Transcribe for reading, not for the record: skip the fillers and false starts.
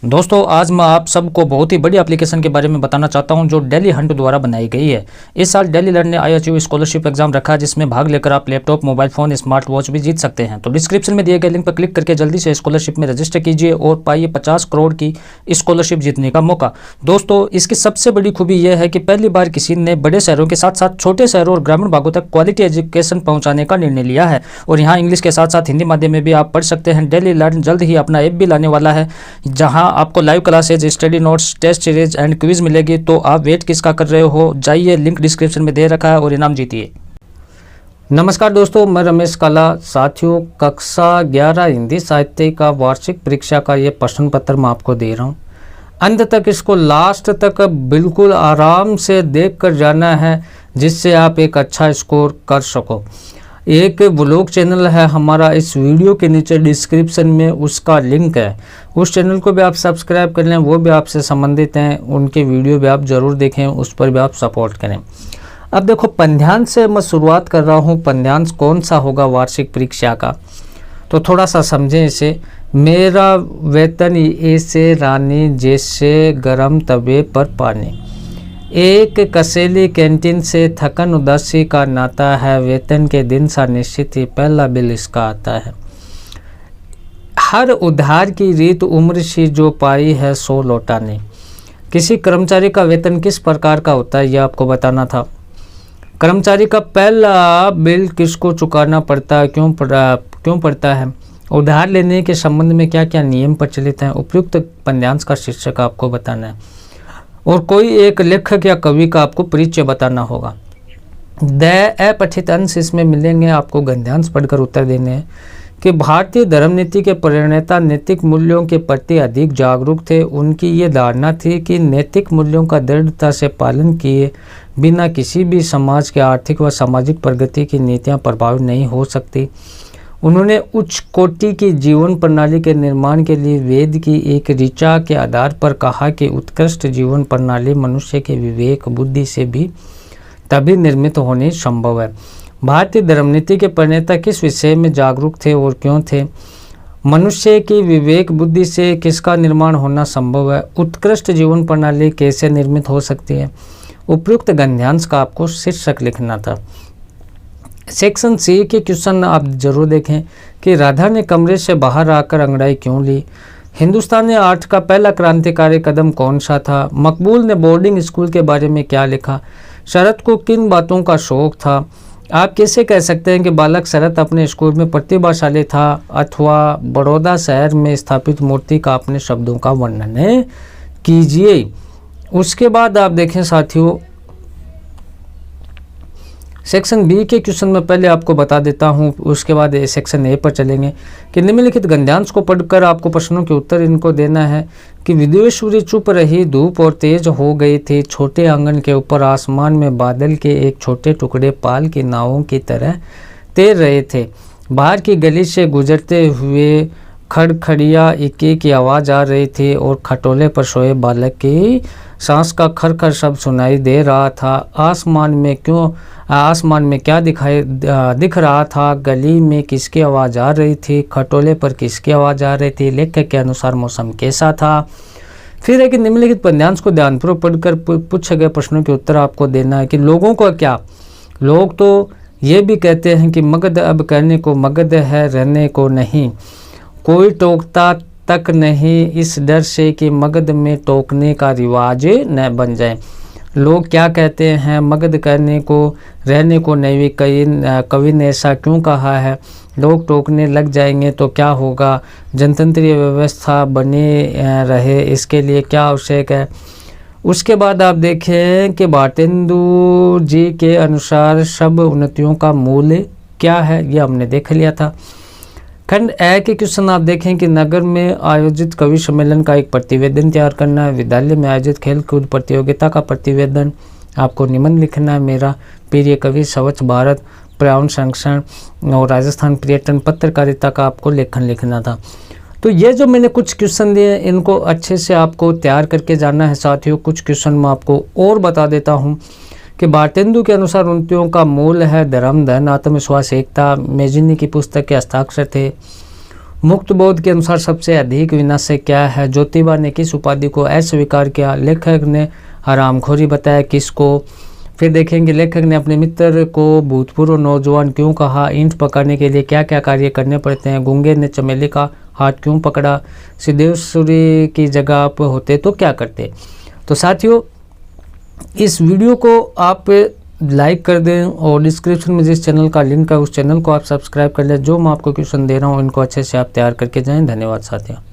दोस्तों आज मैं आप सबको बहुत ही बड़ी एप्लीकेशन के बारे में बताना चाहता हूं जो डेली हंट द्वारा बनाई गई है। इस साल डेली लर्न ने IHU स्कॉलरशिप एग्जाम रखा है जिसमें भाग लेकर आप laptop, mobile phone, smart watch भी जीत सकते हैं। तो डिस्क्रिप्शन में दिए गए लिंक पर क्लिक करके जल्दी से स्कॉलरशिप में रजिस्टर कीजिए और पाइए 50 करोड़ की स्कॉलरशिप जीतने का मौका। दोस्तों इसकी सबसे बड़ी खूबी यह है कि पहली बार किसी ने बड़े शहरों के साथ साथ छोटे शहरों और ग्रामीण भागों तक क्वालिटी एजुकेशन पहुँचाने का निर्णय लिया है और यहाँ इंग्लिश के साथ साथ हिंदी माध्यम में भी आप पढ़ सकते हैं। डेली लर्न जल्द ही अपना ऐप भी लाने वाला है जहाँ आपको live class study notes, test series and quiz मिलेगी। तो आप वेट किसका कर रहे हो, जाइए लिंक डिस्क्रिप्शन में दे रखा है और इनाम जीतिए। नमस्कार दोस्तों, मैं रमेश काला। साथियों कक्षा 11 हिंदी साहित्य का वार्षिक परीक्षा का ये प्रश्न पत्र मैं आपको दे रहा हूँ। अंत तक इसको लास्ट तक बिल्कुल आराम से देख कर जाना है जिससे आप एक अच्छा स्कोर कर सको। एक ब्लॉग चैनल है हमारा, इस वीडियो के नीचे डिस्क्रिप्शन में उसका लिंक है, उस चैनल को भी आप सब्सक्राइब कर लें। वो भी आपसे संबंधित हैं, उनके वीडियो भी आप ज़रूर देखें, उस पर भी आप सपोर्ट करें। अब देखो पद्यांश से मैं शुरुआत कर रहा हूँ। पद्यांश कौन सा होगा वार्षिक परीक्षा का, तो थोड़ा सा समझें इसे। मेरा वेतन ऐसे रानी जैसे गरम तवे पर पानी, एक कसेली कैंटीन से थकन उदासी का नाता है, वेतन के दिन सा निश्चित ही पहला बिल इसका आता है। हर उधार की रीत उम्र सी जो पाई है 100 लौटाने। किसी कर्मचारी का वेतन किस प्रकार का होता है यह आपको बताना था। कर्मचारी का पहला बिल किसको चुकाना पड़ता है, क्यों पड़ता है, उधार लेने के संबंध में क्या क्या नियम प्रचलित हैं, उपयुक्त पद्यांश का शीर्षक आपको बताना है और कोई एक लेखक या कवि का आपको परिचय बताना होगा। अपठित अंश इसमें मिलेंगे, आपको गद्यांश पढ़कर उत्तर देने हैं कि भारतीय धर्म नीति के प्रणेता नैतिक मूल्यों के प्रति अधिक जागरूक थे। उनकी ये धारणा थी कि नैतिक मूल्यों का दृढ़ता से पालन किए बिना किसी भी समाज के आर्थिक व सामाजिक प्रगति की नीतियाँ प्रभावित नहीं हो सकती। उन्होंने उच्च कोटि की जीवन प्रणाली के निर्माण के लिए वेद की एक ऋचा के आधार पर कहा कि उत्कृष्ट जीवन प्रणाली मनुष्य के विवेक बुद्धि से भी तभी निर्मित होनी संभव है। भारतीय धर्मनीति के प्रणेता किस विषय में जागरूक थे और क्यों थे। मनुष्य की विवेक बुद्धि से किसका निर्माण होना संभव है, उत्कृष्ट जीवन प्रणाली कैसे निर्मित हो सकती है। उपयुक्त गद्यांश का आपको शीर्षक लिखना था। सेक्शन सी के क्वेश्चन आप जरूर देखें कि राधा ने कमरे से बाहर आकर अंगड़ाई क्यों ली। हिंदुस्तानी आर्ट का पहला क्रांतिकारी कदम कौन सा था। मकबूल ने बोर्डिंग स्कूल के बारे में क्या लिखा। शरत को किन बातों का शौक था। आप कैसे कह सकते हैं कि बालक शरत अपने स्कूल में प्रतिभाशाली था अथवा बड़ौदा शहर में स्थापित मूर्ति का अपने शब्दों का वर्णन कीजिए। उसके बाद आप देखें साथियों सेक्शन बी के क्वेश्चन में पहले आपको बता देता हूं, उसके बाद सेक्शन ए पर चलेंगे कि निम्नलिखित गद्यांश को पढ़कर आपको प्रश्नों के उत्तर इनको देना है कि विदेश्वरी चुप रही, धूप और तेज हो गई थी, छोटे आंगन के ऊपर आसमान में बादल के एक छोटे टुकड़े पाल की नावों की तरह तैर रहे थे। बाहर की गली से गुजरते हुए खड़खड़िया इक्के की आवाज़ आ रही थी और खटोले पर सोए बालक की सांस का खरखर शब्द सुनाई दे रहा था। आसमान में क्या दिख रहा था, गली में किसकी आवाज़ आ रही थी, खटोले पर किसकी आवाज़ आ रही थी, लेखक के अनुसार मौसम कैसा था। फिर है कि निम्नलिखित पद्यांश को ध्यानपूर्वक पढ़कर पूछे गए प्रश्नों के उत्तर आपको देना है कि लोगों को क्या, लोग तो ये भी कहते हैं कि मगध अब कहने को मगध है, रहने को नहीं, कोई टोकता तक नहीं इस डर से कि मगध में टोकने का रिवाज न बन जाए। लोग क्या कहते हैं, मगध कहने को रहने को नहीं, कवि ने ऐसा क्यों कहा है, लोग टोकने लग जाएंगे तो क्या होगा, जनतंत्रीय व्यवस्था बने रहे इसके लिए क्या आवश्यक है। उसके बाद आप देखें कि भारतेंदु जी के अनुसार सब उन्नतियों का मूल क्या है, यह हमने देख लिया था। खंड ए के क्वेश्चन आप देखें कि नगर में आयोजित कवि सम्मेलन का एक प्रतिवेदन तैयार करना है। विद्यालय में आयोजित खेल कूद प्रतियोगिता का प्रतिवेदन आपको निबंध लिखना है। मेरा प्रिय कवि, स्वच्छ भारत, पर्यावरण संरक्षण और राजस्थान पर्यटन पत्रकारिता का आपको लेखन लिखना था। तो ये जो मैंने कुछ क्वेश्चन दिए इनको अच्छे से आपको तैयार करके जाना है साथियों। कुछ क्वेश्चन मैं आपको और बता देता हूँ कि भारतेंदु के अनुसार उन्नतियों का मूल है धर्म, धन, आत्मविश्वास, एकता। मेजिनी की पुस्तक के हस्ताक्षर थे। मुक्त बोध के अनुसार सबसे अधिक विनाशक क्या है? ज्योतिबा ने किस उपाधि को अस्वीकार किया? लेखक ने हरामखोरी बताया किसको? फिर देखेंगे लेखक ने अपने मित्र को भूतपूर्व नौजवान क्यों कहा? ईंट पकड़ने के लिए क्या क्या कार्य करने पड़ते हैं? गूंगे ने चमेली का हाथ क्यों पकड़ा? सिद्धेश्वरी की जगह आप होते तो क्या करते? तो साथियों, इस वीडियो को आप लाइक कर दें और डिस्क्रिप्शन में जिस चैनल का लिंक है उस चैनल को आप सब्सक्राइब कर लें। जो मैं आपको क्वेश्चन दे रहा हूँ इनको अच्छे से आप तैयार करके जाएं। धन्यवाद साथियों।